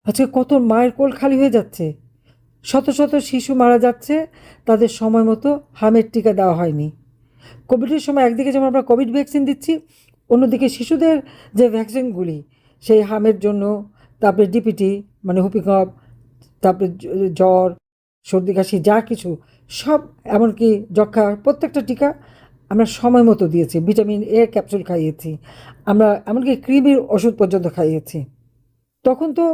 আজকে কত মায়ের কোল খালি হয়ে যাচ্ছে, শত শত শিশু মারা যাচ্ছে, তাদের সময় মতো হামের টিকা দেওয়া হয়নি। কোভিডের সময় একদিকে যেমন আমরা কোভিড ভ্যাকসিন দিচ্ছি, অন্যদিকে শিশুদের যে ভ্যাকসিনগুলি সেই হামের জন্য, তারপরে ডিপিটি মানে হুপিকপ, তারপরে জ্বর, সর্দি কাশি যা কিছু সব, এমনকি যক্ষা, প্রত্যেকটা টিকা আমরা সময় মতো দিয়েছি। ভিটামিন এ ক্যাপসুল খাইয়েছি আমরা, এমনকি কৃমির ওষুধ পর্যন্ত খাইয়েছি। তখন তো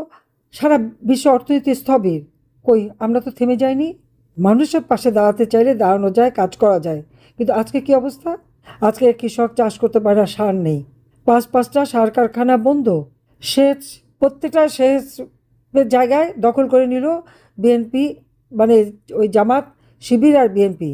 সারা বিশ্ব অর্থনীতি স্থবির, কই আমরা তো থেমে যাইনি। মানুষের পাশে দাঁড়াতে চাইলে দাঁড়ানো যায়, কাজ করা যায়। কিন্তু আজকে কি অবস্থা? আজকে কৃষক চাষ করতে পারে না, সার নেই, পাঁচ পাঁচটা সার কারখানা বন্ধ, সেচ, প্রত্যেকটা সেচের জায়গায় দখল করে নিল বিএনপি, মানে ওই জামাত শিবির আর বিএনপি।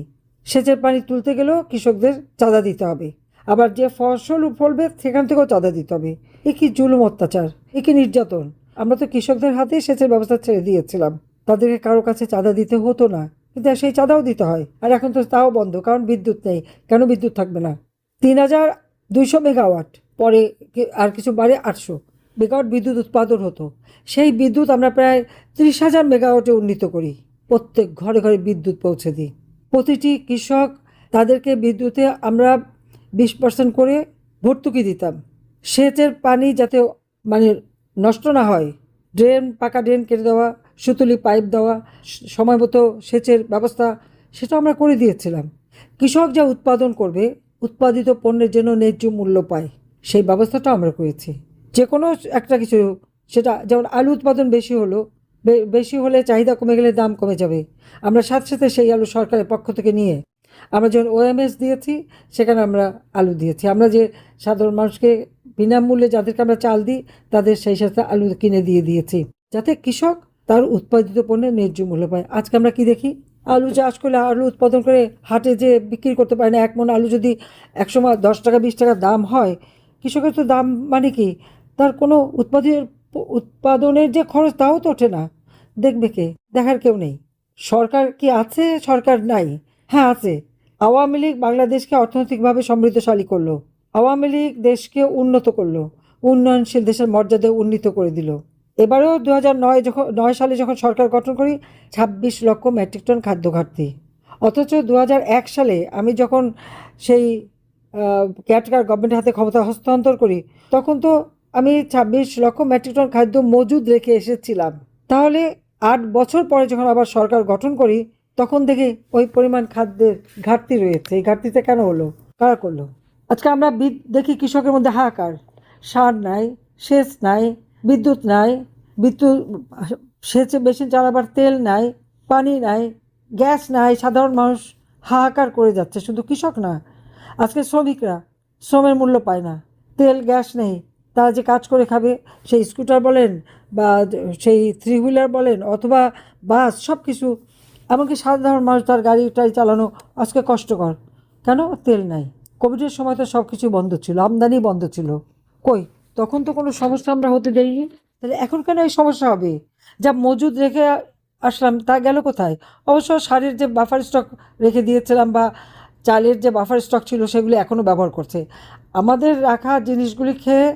সেচের পানি তুলতে গেলেও কৃষকদের চাঁদা দিতে হবে, আবার যে ফসল ফলবে সেখান থেকেও চাঁদা দিতে হবে। এ কি জুলুম, অত্যাচার, এ কি নির্যাতন! আমরা তো কৃষকদের হাতেই সেচের ব্যবস্থা ছেড়ে দিয়েছিলাম, তাদেরকে কারো কাছে চাঁদা দিতে হতো না, কিন্তু সেই চাঁদাও দিতে হয়। আর এখন তো তাও বন্ধ, কারণ বিদ্যুৎ নেই। কেন বিদ্যুৎ থাকবে না? ৩,২০০ মেগাওয়াট, পরে আর কিছু বাড়ে ৮০০ মেগাওয়াট বিদ্যুৎ উৎপাদন হতো। সেই বিদ্যুৎ আমরা প্রায় ৩০,০০০ মেগাওয়াটে উন্নীত করি, প্রত্যেক ঘরে ঘরে বিদ্যুৎ পৌঁছে দিই। প্রতিটি কৃষক, তাদেরকে বিদ্যুতে আমরা 20% করে ভর্তুকি দিতাম। সেচের পানি যাতে মানে নষ্ট না হয়, ড্রেন, পাকা ড্রেন কেটে দেওয়া, সুতুলি পাইপ দেওয়া, সময় মতো সেচের ব্যবস্থা, সেটা আমরা করে দিয়েছিলাম। কৃষক যা উৎপাদন করবে, উৎপাদিত পণ্যের জন্য ন্যায্য মূল্য পায়, সেই ব্যবস্থাটা আমরা করেছি। যে কোনো একটা কিছু, সেটা যেমন আলু উৎপাদন বেশি হলো, বেশি হলে চাহিদা কমে গেলে দাম কমে যাবে, আমরা সাথে সাথে সেই আলু সরকারের পক্ষ থেকে নিয়ে আমরা যখন ওএমএস দিয়েছি, সেখানে আমরা আলু দিয়েছি। আমরা যে সাধারণ মানুষকে বিনামূল্যে যাদেরকে আমরা চাল দিই, তাদের সেই সাথে আলু কিনে দিয়ে দিয়েছি, যাতে কৃষক তার উৎপাদিত পণ্যের ন্যায্য মূল্য পায়। আজকে আমরা কি দেখি? আলু চাষ করলে, আলু উৎপাদন করে হাটে যে বিক্রি করতে পারে না, এক মণ আলু যদি একসময় 10 টাকা 20 টাকা দাম হয়, কৃষকের তো দাম মানে কি, তার কোনো উৎপাদনের যে খরচ তাও তো ওঠে না। দেখবে কে? দেখার কেউ নেই। সরকার কি আছে? সরকার নাই। হ্যাঁ আছে। আওয়ামী লীগ বাংলাদেশকে অর্থনৈতিকভাবে সমৃদ্ধশালী করলো, আওয়ামী লীগ দেশকে উন্নত করলো, উন্নয়নশীল দেশের মর্যাদা উন্নীত করে দিল। এবারেও 2009 সালে যখন সরকার গঠন করি, 26 লক্ষ মেট্রিক টন খাদ্য ঘাটতি। অথচ 2001 সালে আমি যখন সেই কেয়ারটেকার গভর্নমেন্টের হাতে ক্ষমতা হস্তান্তর করি, তখন তো আমি 26 লক্ষ মেট্রিক টন খাদ্য মজুদ রেখে এসেছিলাম। তাহলে 8 বছর পরে যখন আবার সরকার গঠন করি, তখন দেখি ওই পরিমাণ খাদ্যের ঘাটতি রয়েছে। এই ঘাটতিটা কেন হলো? কারা করলো? আজকে আমরা দেখি কৃষকের মধ্যে হাহাকার, সার নাই, সেচ নাই, বিদ্যুৎ নাই, বিদ্যুৎ সেচে মেশিন চালাবার তেল নাই, পানি নাই, গ্যাস নাই। সাধারণ মানুষ হাহাকার করে যাচ্ছে, শুধু কৃষক না, আজকে শ্রমিকরা শ্রমের মূল্য পায় না, তেল গ্যাস নেই, তারা যে কাজ করে খাবে, সেই স্কুটার বলেন বা সেই থ্রি হুইলার বলেন অথবা বাস, সব কিছু, এমনকি সাধারণ মানুষ তার গাড়িটাই চালানো আজকে কষ্টকর। কেন? তেল নাই। কোভিডের সময় তো সব কিছু বন্ধ ছিল, আমদানি বন্ধ ছিল, কই তখন তো কোনো সমস্যা আমরা হতে দেইনি। তাহলে এখন কেন এই সমস্যা হবে? যা মজুদ রেখে আসলাম তা গেল কোথায়? অবশ্য সারের যে বাফার স্টক রেখে দিয়েছিলাম বা চালের যে বাফার স্টক ছিল, সেগুলি এখনও ব্যবহার করছে। আমাদের রাখা জিনিসগুলি খেয়ে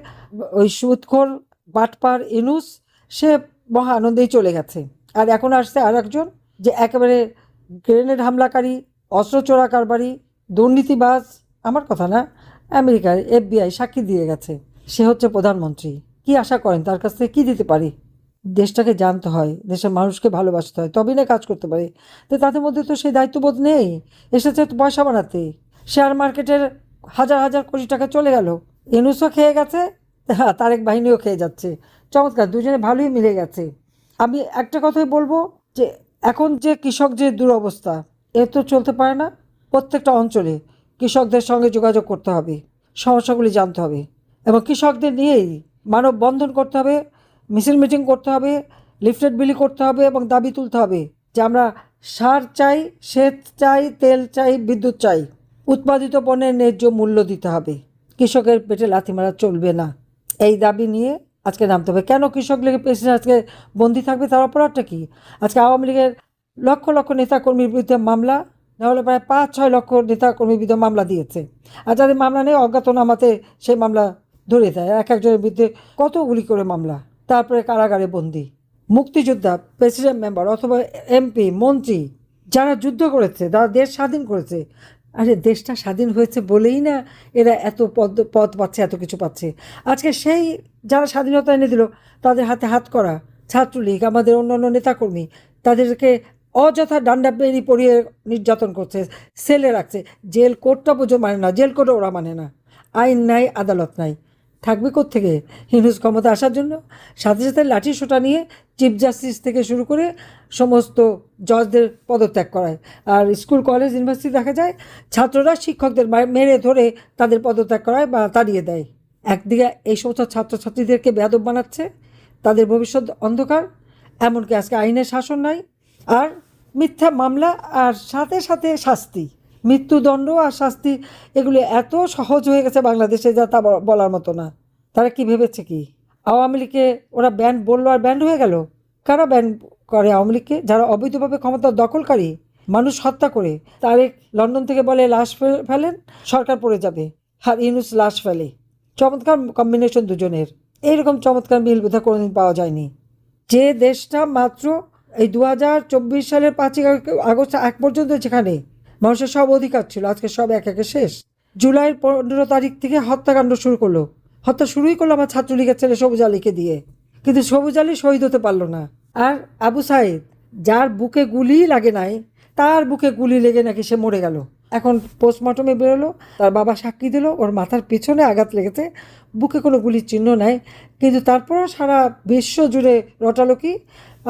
ওই সুদখোর বাটপার ইনুস, সে মহা আনন্দেই চলে গেছে। আর এখন আসছে আর একজন, যে একেবারে গ্রেনেড হামলাকারী, অস্ত্র চোরা কারবারি, দুর্নীতিবাজ। আমার কথা না, আমেরিকার FBI সাক্ষী দিয়ে গেছে, সে হচ্ছে প্রধানমন্ত্রী। কি আশা করেন তার কাছ থেকে? কী দিতে পারি? দেশটাকে জানতে হয়, দেশের মানুষকে ভালোবাসতে হয়, তবেই না কাজ করতে পারে। তো তাদের মধ্যে তো সেই দায়িত্ববোধ নেই। এসেছে তো পয়সা বানাতে। শেয়ার মার্কেটের হাজার হাজার কোটি টাকা চলে গেল, এনুসও খেয়ে গেছে, তারেক বাহিনীও খেয়ে যাচ্ছে। চমৎকার, দুজনে ভালোই মিলে গেছে। আমি একটা কথাই বলবো, যে এখন যে কৃষক যে দুরবস্থা, এ তো চলতে পারে না। প্রত্যেকটা অঞ্চলে কৃষকদের সঙ্গে যোগাযোগ করতে হবে, সমস্যাগুলি জানতে হবে, এবং কৃষকদের নিয়েই মানববন্ধন করতে হবে, মিছিল মিটিং করতে হবে, লিফলেট বিলি করতে হবে এবং দাবি তুলতে হবে যে আমরা সার চাই, সেচ চাই, তেল চাই, বিদ্যুৎ চাই, উৎপাদিত পণ্যের ন্যায্য মূল্য দিতে হবে, কৃষকের পেটে লাথি মারা চলবে না। এই দাবি নিয়ে আজকে নামতে হবে। কেন কৃষক লীগের প্রেসিডেন্ট আজকে বন্দী থাকবে? তার অপরাধটা কি? আজকে আওয়ামী লীগের লক্ষ লক্ষ নেতাকর্মীর বিরুদ্ধে মামলা, নাহলে প্রায় 5-6 লক্ষ নেতাকর্মীর বিরুদ্ধে মামলা দিয়েছে। আর যাদের মামলা নেই, অজ্ঞাতনামাতে সেই মামলা ধরে দেয়। এক একজনের বিরুদ্ধে কতগুলি করে মামলা, তারপরে কারাগারে বন্দি। মুক্তিযোদ্ধা, প্রেসিডেন্ট মেম্বার অথবা এমপি, মন্ত্রী যারা যুদ্ধ করেছে, যারা দেশ স্বাধীন করেছে, আরে দেশটা স্বাধীন হয়েছে বলেই না এরা এত পদ পাচ্ছে, এত কিছু পাচ্ছে। আজকে সেই যারা স্বাধীনতা এনে দিল তাদের হাতে হাত করা ছাত্রলীগ, আমাদের অন্যান্য নেতাকর্মী, তাদেরকে অযথা ডান্ডা বেরি পরিয়ে নির্যাতন করছে, সেলে রাখছে। জেল কোর্টটা পর্যন্ত মানে না, জেল কোর্টও ওরা মানে না। আইন নাই, আদালত নাই, থাকবে কোত্থেকে? হিন্দুজ ক্ষমতা আসার জন্য সাথে সাথে লাঠি সোটা নিয়ে চিফ জাস্টিস থেকে শুরু করে সমস্ত জজদের পদত্যাগ করায়। আর স্কুল, কলেজ, ইউনিভার্সিটি দেখা যায় ছাত্ররা শিক্ষকদের মেরে ধরে তাদের পদত্যাগ করায় বা তাড়িয়ে দেয়। একদিকে এই সমস্ত ছাত্রছাত্রীদেরকে বেয়াদব বানাচ্ছে, তাদের ভবিষ্যৎ অন্ধকার। এমনকি আজকে আইনের শাসন নাই, আর মিথ্যা মামলা, আর সাথে সাথে শাস্তি, মৃত্যুদণ্ড আর শাস্তি, এগুলি এত সহজ হয়ে গেছে বাংলাদেশে যা তা বলার মতো না। তারা কি ভেবেছে কি আওয়ামী লীগকে ওরা ব্যান্ড বললো আর ব্যান্ড হয়ে গেল? কারা ব্যান্ড করে আওয়ামী লীগকে? যারা অবৈধভাবে ক্ষমতা দখলকারী, মানুষ হত্যা করে। তারেক লন্ডন থেকে বলে লাশ ফেলেন, সরকার পড়ে যাবে, আর ইউনূস লাশ ফেলে। চমৎকার কম্বিনেশন দুজনের। এইরকম চমৎকার মিল বোধহয় কোনোদিন পাওয়া যায়নি। যে দেশটা মাত্র এই 2024 সালের 5ই আগস্ট এক পর্যন্ত যেখানে মানুষের সব অধিকার ছিল, আজকে সব এক একে শেষ। জুলাইয়ের 15 তারিখ থেকে হত্যাকাণ্ড শুরু করলো। হত্যা শুরুই করলো আমার ছাত্রলীগের ছেলে সবুজ আলীকে দিয়ে, কিন্তু সবুজ আলী শহীদ হতে পারলো না। আর আবু সাইদ, যার বুকে গুলি লাগে নাই, তার বুকে গুলি লেগে নাকি সে মরে গেল। এখন পোস্টমর্টমে বেরোলো, তার বাবা সাক্ষী দিল ওর মাথার পেছনে আঘাত লেগেছে, বুকে কোনো গুলির চিহ্ন নাই। কিন্তু তারপরও সারা বিশ্ব জুড়ে রটালোকি,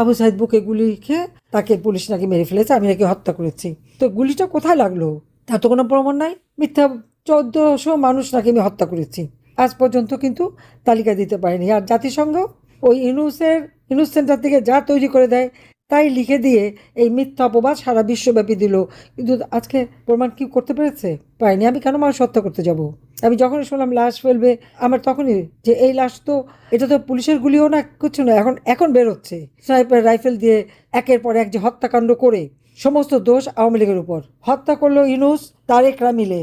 আবু সাইদ বুকে গুলি খেয়ে তাকে পুলিশ নাকি মেরে ফেলেছে, আমি নাকি হত্যা করেছি। তো গুলিটা কোথায় লাগলো তার তো কোনো প্রমাণ নাই। মিথ্যা 1400 মানুষ নাকি আমি হত্যা করেছি, আজ পর্যন্ত কিন্তু তালিকা দিতে পারেনি। আর জাতিসংঘ ওই ইউনুস সেন্টার থেকে যা তৈরি করে দেয় তাই লিখে দিয়ে এই মিথ্যা অপবাদ সারা বিশ্বব্যাপী দিল, কিন্তু আজকে প্রমাণ কি করতে পেরেছে? পায়নি। আমি কেন মানুষ হত্যা করতে যাব? আমি যখনই শুনলাম লাশ ফেলবে, আমার তখনই যে এই লাশ তো, এটা তো পুলিশের গুলিও না, কিছু না, এখন বেরোচ্ছে স্নাইপার রাইফেল দিয়ে একের পর এক যে হত্যাকাণ্ড করে সমস্ত দোষ আওয়ামী লীগের উপর। হত্যা করলো ইউনুস তারেকরা মিলে,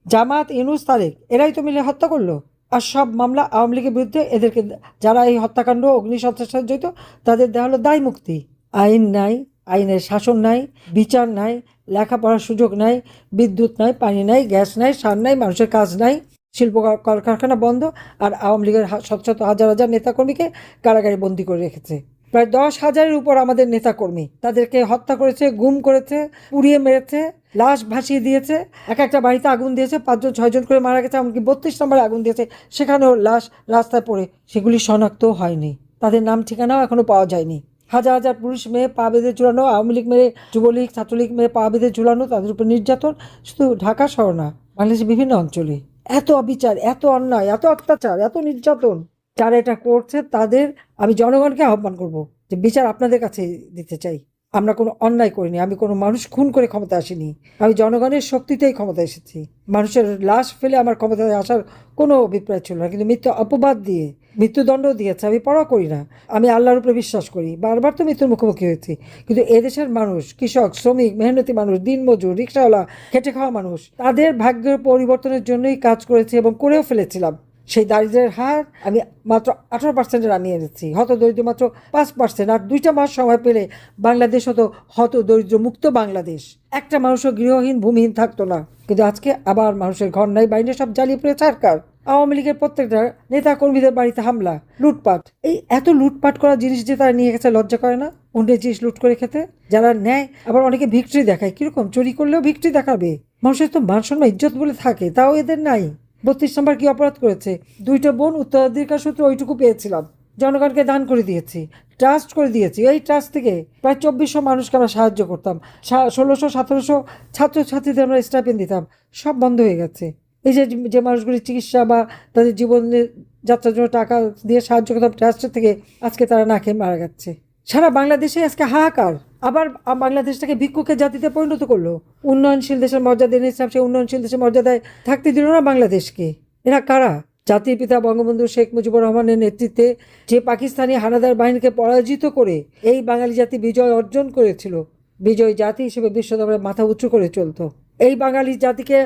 জামাত ইউনুস তারেক এরাই তো মিলে হত্যা করলো। আর সব মামলা আওয়ামী লীগের বিরুদ্ধে, এদেরকে যারা এই হত্যাকাণ্ড অগ্নিসন্ত্রাসের সাথে জড়িত তাদের দেওয়া হলো দায় মুক্তি। আইন নাই, আইনের শাসন নাই, বিচার নাই, লেখাপড়ার সুযোগ নাই, বিদ্যুৎ নাই, পানি নাই, গ্যাস নাই, সার নাই, মানুষের কাজ নাই, শিল্প কলকারখানা বন্ধ। আর আওয়ামী লীগের শত শত হাজার হাজার নেতাকর্মীকে কারাগারে বন্দি করে রেখেছে। প্রায় 10,000-এর উপর আমাদের নেতাকর্মী, তাদেরকে হত্যা করেছে, গুম করেছে, পুড়িয়ে মেরেছে, লাশ ভাসিয়ে দিয়েছে। একটা বাড়িতে আগুন দিয়েছে, 5-6 জন করে মারা গেছে, এমনকি 32 নম্বরে আগুন দিয়েছে, সেখানেও লাশ রাস্তায় পড়ে, সেগুলি শনাক্তও হয়নি, তাদের নাম ঠিকানাও এখনো পাওয়া যায়নি। হাজার হাজার পুরুষ মেয়ে পা বেঁধে ঝুলানো, আওয়ামী লীগ মেয়ে, যুবলীগ, ছাত্রলীগ মেয়ে পা বেঁধে ঝুলানো, তাদের উপর নির্যাতন। শুধু ঢাকা শহর না, বাংলাদেশের বিভিন্ন অঞ্চলে এত অবিচার, এত অন্যায়, এত অত্যাচার, এত নির্যাতন। যারা এটা করছে তাদের আমি জনগণকে আহ্বান করব যে বিচার আপনাদের কাছে দিতে চাই। আমরা কোনো অন্যায় করিনি, আমি কোনো মানুষ খুন করে ক্ষমতা আসিনি, আমি জনগণের শক্তিতেই ক্ষমতা এসেছি। মানুষের লাশ ফেলে আমার ক্ষমতায় আসার কোনো অভিপ্রায় ছিল না, কিন্তু মিথ্যা অপবাদ দিয়ে মৃত্যুদণ্ড দিয়েছে, আমি পরোয়া করি না। আমি আল্লাহর উপরে বিশ্বাস করি, বারবার তো মৃত্যুর মুখোমুখি হয়েছি, কিন্তু এদেশের মানুষ, কৃষক, শ্রমিক, মেহনতি মানুষ, দিনমজুর, রিক্সাওয়ালা, খেটে খাওয়া মানুষ, তাদের ভাগ্যের পরিবর্তনের জন্যই কাজ করেছি এবং করেও ফেলেছিলাম। সেই দারিদ্রের হার আমি মাত্র 18% নামিয়ে এনেছি, হতদরিদ্র মাত্র 5%। আর 2টা মাস সময় পেলে বাংলাদেশ হতো হতদরিদ্র মুক্ত বাংলাদেশ, একটা মানুষও গৃহহীন ভূমিহীন থাকতো না। কিন্তু আজকে আবার মানুষের ঘর নাই, বাইরে সব জ্বালিয়ে পড়ে ছাড়কার। আওয়ামী লীগের প্রত্যেকটা নেতা কর্মীদের বাড়িতে হামলা, লুটপাট। এই এত লুটপাট করা জিনিস যে তারা নিয়ে গেছে, লজ্জা করে না অন্যের জিনিস লুট করে খেতে? যারা নেয় আবার অনেকে ভিক্টরি দেখায়, কিরকম চুরি করলেও ভিক্টরি দেখাবে। মানুষের তো মান সম্মান ইজ্জত বলে থাকে, তাও এদের নাই। 32 নম্বর কি অপরাধ করেছে? 2টা বোন উত্তরাধিকার সূত্রে ওইটুকু পেয়েছিলাম, জনগণকে দান করে দিয়েছি, ট্রাস্ট করে দিয়েছি। এই ট্রাস্ট থেকে প্রায় 2400 মানুষকে আমরা সাহায্য করতাম, 1600-1700 ছাত্রছাত্রীদের আমরা স্টাইপেন্ড দিতাম, সব বন্ধ হয়ে গেছে। এই যে যে মানুষগুলি চিকিৎসা বা তাদের জীবনের যাত্রার জন্য টাকা দিয়ে সাহায্য করতাম ট্রাস্টের থেকে, আজকে তারা না খেয়ে মারা যাচ্ছে। সারা বাংলাদেশে আজকে হাহাকার। আবার বাংলাদেশটাকে ভিক্ষুকের জাতিতে পরিণত করলো। উন্নয়নশীল দেশের মর্যাদা এনেছিলাম, সেই উন্নয়নশীল দেশের মর্যাদায় থাকতে দিল না বাংলাদেশকে। এরা কারা? জাতির পিতা বঙ্গবন্ধু শেখ মুজিবুর রহমানের নেতৃত্বে যে পাকিস্তানি হানাদার বাহিনীকে পরাজিত করে এই বাঙালি জাতি বিজয় অর্জন করেছিল, বিজয় জাতি হিসেবে বিশ্ব দরবারে মাথা উঁচু করে চলতো। এই বাঙালি জাতিকে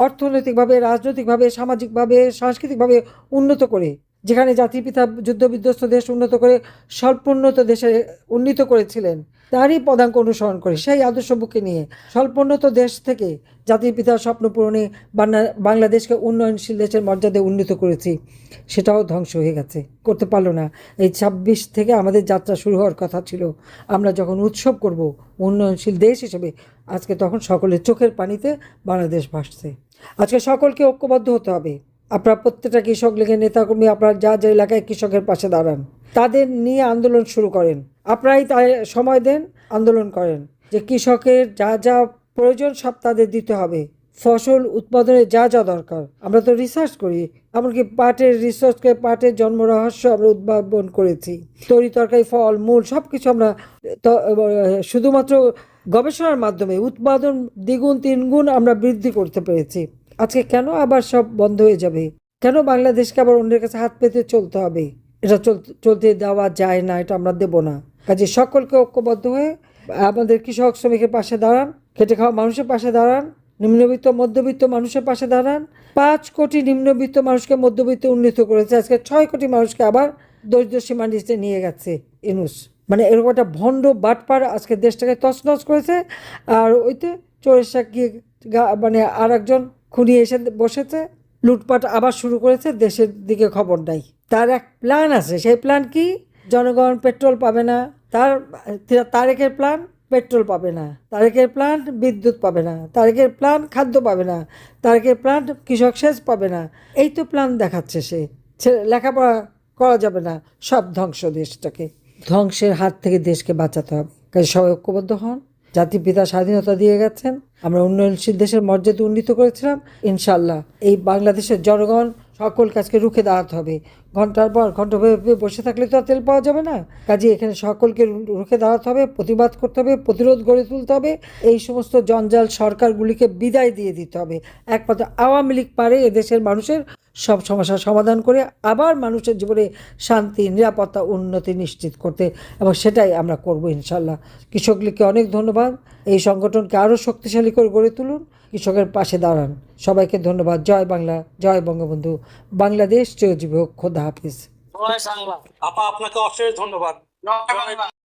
অর্থনৈতিকভাবে, রাজনৈতিকভাবে, সামাজিকভাবে, সাংস্কৃতিকভাবে উন্নত করে যেখানে জাতির পিতা যুদ্ধবিধ্বস্ত দেশ উন্নত করে স্বল্পোন্নত দেশে উন্নীত করেছিলেন, তারই পদাঙ্ক অনুসরণ করে সেই আদর্শ বুকে নিয়ে স্বল্পোন্নত দেশ থেকে জাতির পিতার স্বপ্ন পূরণে বাংলাদেশকে উন্নয়নশীল দেশের মর্যাদায় উন্নীত করেছি, সেটাও ধ্বংস হয়ে গেছে, করতে পারলো না। এই ২৬ থেকে আমাদের যাত্রা শুরু হওয়ার কথা ছিল, আমরা যখন উৎসব করব উন্নয়নশীল দেশ হিসেবে, আজকে তখন সকলের চোখের পানিতে বাংলাদেশ ভাসছে। আজকে সকলকে ঐক্যবদ্ধ হতে হবে। আপনারা প্রত্যেকটা কৃষক লীগের নেতাকর্মী, আপনারা যা যা এলাকায় কৃষকের পাশে দাঁড়ান, তাদের নিয়ে আন্দোলন শুরু করেন। আপনারাই তাই সময় দেন, আন্দোলন করেন, যে কৃষকের যা যা প্রয়োজন সব তাদের দিতে হবে। ফসল উৎপাদনে যা যা দরকার, আমরা তো রিসার্চ করি, এমনকি পাটের রিসার্চ করে পাটের জন্ম রহস্য আমরা উদ্ভাবন করেছি। তরি তরকারি, ফল মূল সব কিছু আমরা শুধুমাত্র গবেষণার মাধ্যমে উৎপাদন দ্বিগুণ তিনগুণ আমরা বৃদ্ধি করতে পেরেছি। আজকে কেন আবার সব বন্ধ হয়ে যাবে? কেন বাংলাদেশকে আবার অন্যের কাছে হাত পেতে চলতে হবে? এটা চলতে দেওয়া যায় না, এটা আমরা দেব না। কাজে সকলকে ঐক্যবদ্ধ হয়ে আমাদের কৃষক শ্রমিকের পাশে দাঁড়ান, খেটে খাওয়া মানুষের পাশে দাঁড়ান, নিম্নবিত্ত মধ্যবিত্ত মানুষের পাশে দাঁড়ান। ৫ কোটি নিম্নবিত্ত মানুষকে মধ্যবিত্ত উন্নীত করেছে, আজকে ৬ কোটি মানুষকে আবার দরিদ্র সীমার নিচে নিয়ে গেছে ইউনূস। মানে এরকম একটা ভণ্ড বাটপার আজকে দেশটাকে তছনছ করেছে। আর ওইতে চোরের সাক্ষী মানে আর একজন খুনি এসে বসেছে, লুটপাট আবার শুরু করেছে, দেশের দিকে খবর নাই। তার এক প্ল্যান আছে, সেই প্ল্যান কি? জনগণ পেট্রোল পাবে না। তারেকের প্ল্যান পেট্রোল পাবে না, তারেকের প্ল্যান বিদ্যুৎ পাবে না, তারেকের প্ল্যান খাদ্য পাবে না, তারেকের প্ল্যান কৃষক সেচ পাবে না। এই তো প্ল্যান দেখাচ্ছে সে। লেখাপড়া করা যাবে না, সব ধ্বংস। দেশটাকে ধ্বংসের হাত থেকে দেশকে বাঁচাতে হবে। কাজে সবাই ঐক্যবদ্ধ হন। জাতির পিতা স্বাধীনতা দিয়ে গেছেন, আমরা উন্নয়নশীল দেশের মর্যাদা উন্নীত করেছিলাম। ইনশাল্লাহ এই বাংলাদেশের জনগণ সকল কাজকে রুখে দাঁড়াতে হবে। ঘন্টার পর ঘন্টা বসে থাকলে তো আর তেল পাওয়া যাবে না। কাজে এখানে সকলকে রুখে দাঁড়াতে হবে, প্রতিবাদ করতে হবে, প্রতিরোধ গড়ে তুলতে হবে। এই সমস্ত জঞ্জাল সরকারগুলিকে বিদায় দিয়ে দিতে হবে। একমাত্র আওয়ামী লীগ পারে এদেশের মানুষের সব সমস্যার সমাধান করে আবার মানুষের জীবনে শান্তি, নিরাপত্তা, উন্নতি নিশ্চিত করতে, এবং সেটাই আমরা করব ইনশাল্লাহ। কৃষক লীগকে অনেক ধন্যবাদ। এই সংগঠনকে আরও শক্তিশালী করে গড়ে তুলুন, কৃষকের পাশে দাঁড়ান। সবাইকে ধন্যবাদ। জয় বাংলা, জয় বঙ্গবন্ধু। বাংলাদেশ চিরজীবী হোক। খোদা হাফিজ। আপা আপনাকে অশেষ ধন্যবাদ।